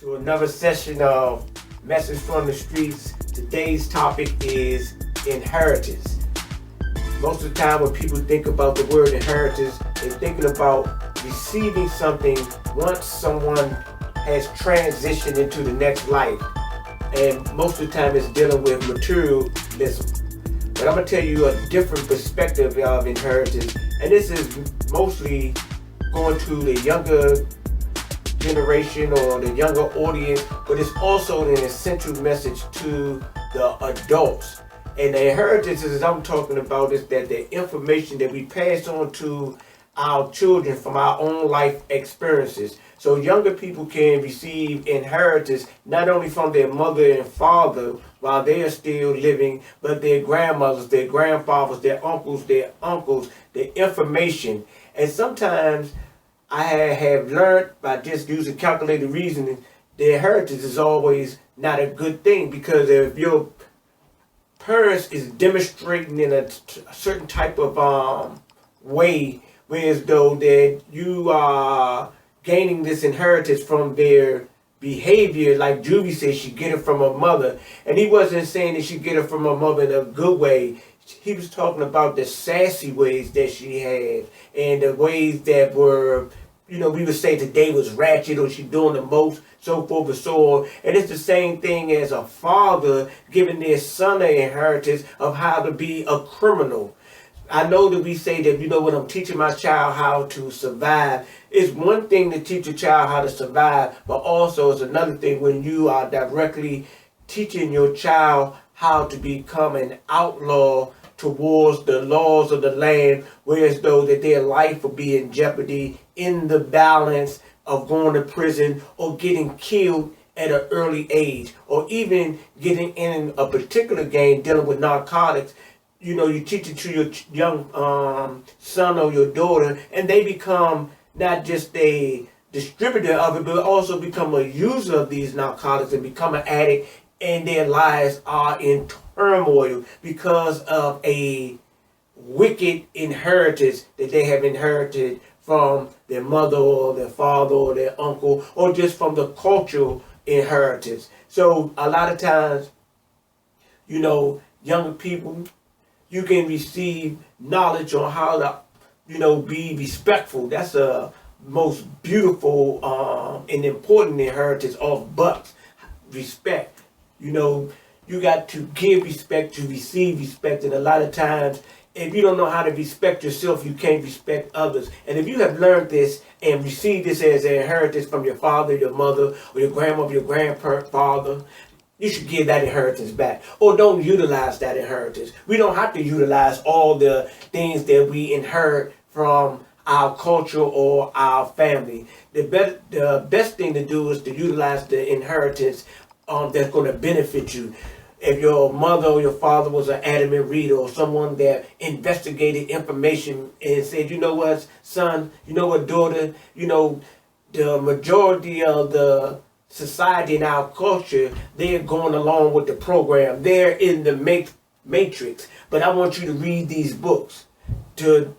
to another session of Message from the Streets. Today's topic is inheritance. Most of the time when people think about the word inheritance, they're thinking about receiving something once someone has transitioned into the next life. And most of the time it's dealing with materialism. But I'm going to tell you a different perspective of inheritance. And this is mostly going to the younger generation or the younger audience, but it's also an essential message to the adults. And the inheritances I'm talking about is that the information that we pass on to our children from our own life experiences. So younger people can receive inheritance not only from their mother and father while they are still living, but their grandmothers, their grandfathers, their uncles, the information. And sometimes I have learned by just using calculated reasoning, the inheritance is always not a good thing, because if your parents is demonstrating in a certain type of way, whereas though that you are gaining this inheritance from their behavior, like Juvie said, she get it from her mother, and he wasn't saying that she get it from her mother in a good way. He was talking about the sassy ways that she had and the ways that were, we would say today was ratchet, or she doing the most, so forth and so on. And it's the same thing as a father giving their son an inheritance of how to be a criminal. I know that we say that, when I'm teaching my child how to survive, it's one thing to teach a child how to survive, but also it's another thing when you are directly teaching your child how to become an outlaw towards the laws of the land, whereas though that their life will be in jeopardy in the balance of going to prison or getting killed at an early age, or even getting in a particular game dealing with narcotics. You teach it to your young son or your daughter, and they become not just a distributor of it, but also become a user of these narcotics and become an addict, and their lives are in turmoil because of a wicked inheritance that they have inherited from their mother or their father or their uncle, or just from the cultural inheritance. So a lot of times, younger people, you can receive knowledge on how to, be respectful. That's a most beautiful and important inheritance of bucks. Respect. You got to give respect to receive respect. And a lot of times, if you don't know how to respect yourself, you can't respect others. And if you have learned this and received this as an inheritance from your father, your mother, or your grandmother, your grandfather, you should give that inheritance back, or don't utilize that inheritance. We don't have to utilize all the things that we inherit from our culture or our family. The best thing to do is to utilize the inheritance that's going to benefit you. If your mother or your father was an adamant reader, or someone that investigated information and said, you know what, son, you know what, daughter, the majority of the society and our culture, they're going along with the program. They're in the matrix. But I want you to read these books. To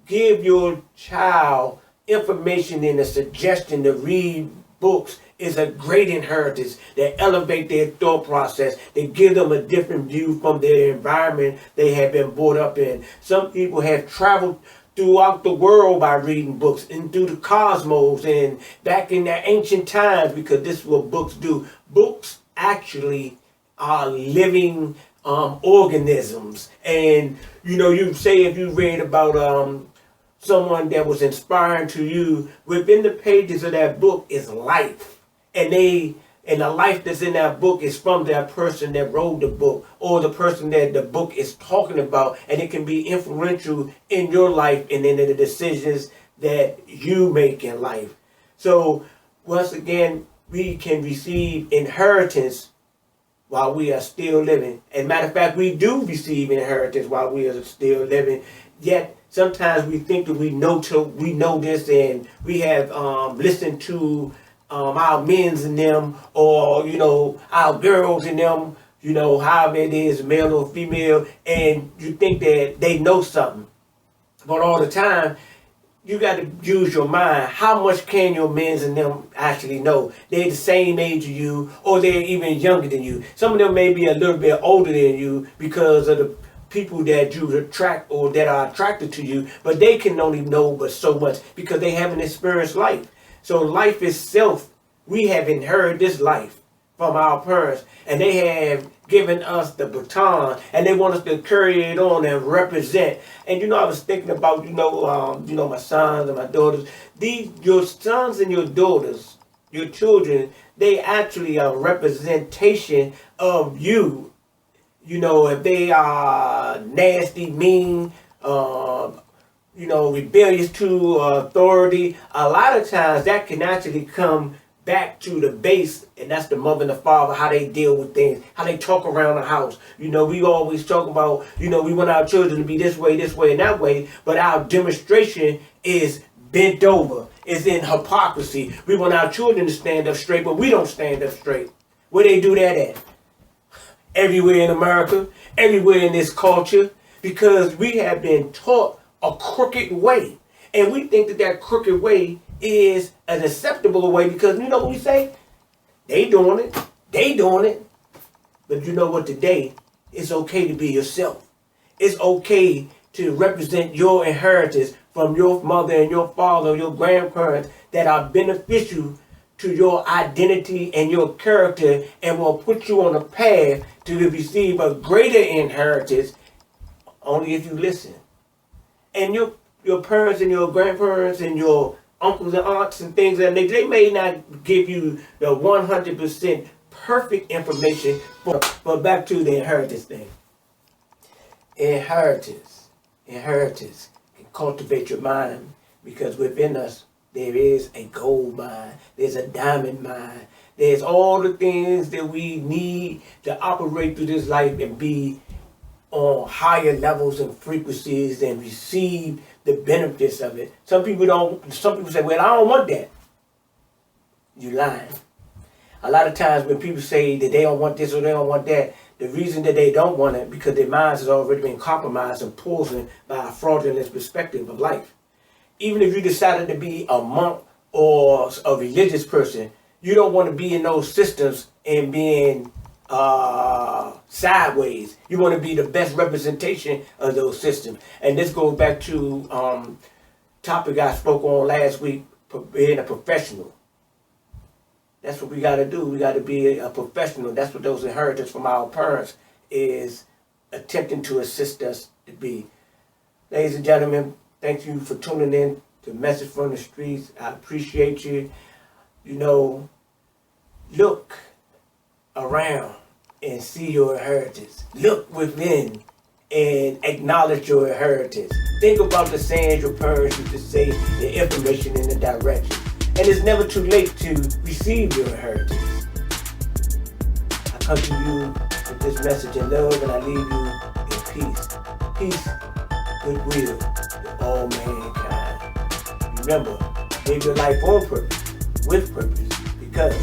give your child information and a suggestion to read books is a great inheritance that elevate their thought process. They give them a different view from their environment they have been brought up in. Some people have traveled throughout the world by reading books, and through the cosmos, and back in the ancient times, because this is what books do. Books actually are living organisms. And you say if you read about someone that was inspiring to you, within the pages of that book is life. And the life that's in that book is from that person that wrote the book, or the person that the book is talking about, and it can be influential in your life and in the decisions that you make in life. So once again, we can receive inheritance while we are still living. And matter of fact, we do receive inheritance while we are still living. Yet sometimes we think that we know this, and we have listened to our men's in them, or our girls in them, however it is, male or female, and you think that they know something. But all the time, you got to use your mind. How much can your men and them actually know? They're the same age as you, or they're even younger than you. Some of them may be a little bit older than you because of the people that you attract or that are attracted to you, but they can only know but so much because they haven't experienced life. So life itself, we have inherited this life from our parents, and they have given us the baton, and they want us to carry it on and represent. And I was thinking about my sons and my daughters. Your sons and your daughters, your children, they actually are a representation of you. If they are nasty, mean, rebellious to authority, a lot of times that can actually come back to the base, and that's the mother and the father, how they deal with things, how they talk around the house. We always talk about, we want our children to be this way, and that way, but our demonstration is bent over, is in hypocrisy. We want our children to stand up straight, but we don't stand up straight. Where they do that at? Everywhere in America, everywhere in this culture, because we have been taught a crooked way. And we think that crooked way is an acceptable way because you know what we say? They doing it. But you know what today? It's okay to be yourself. It's okay to represent your inheritance from your mother and your father, your grandparents that are beneficial to your identity and your character and will put you on a path to receive a greater inheritance only if you listen. And your parents and your grandparents and your uncles and aunts and things, and they may not give you the 100% perfect information, but back to the inheritance thing. Inheritance can cultivate your mind because within us there is a gold mine, there's a diamond mine, there's all the things that we need to operate through this life and be on higher levels and frequencies and receive the benefits of it. Some people say, well, I don't want that. You're lying. A lot of times when people say that they don't want this or they don't want that, the reason that they don't want it because their minds has already been compromised and poisoned by a fraudulent perspective of life. Even if you decided to be a monk or a religious person, you don't want to be in those systems and being sideways. You want to be the best representation of those systems. And this goes back to topic I spoke on last week, being a professional. That's what we got to do. We got to be a professional. That's what those inheritance from our parents is attempting to assist us to be. Ladies and gentlemen, thank you for tuning in to Message from the Streets. I appreciate you. Look around and see your inheritance. Look within and acknowledge your inheritance. Think about the sayings your parents used to say, the information in the direction. And it's never too late to receive your inheritance. I come to you with this message in love, and I leave you in peace. Peace, goodwill to all mankind. Remember, live your life on purpose, with purpose, because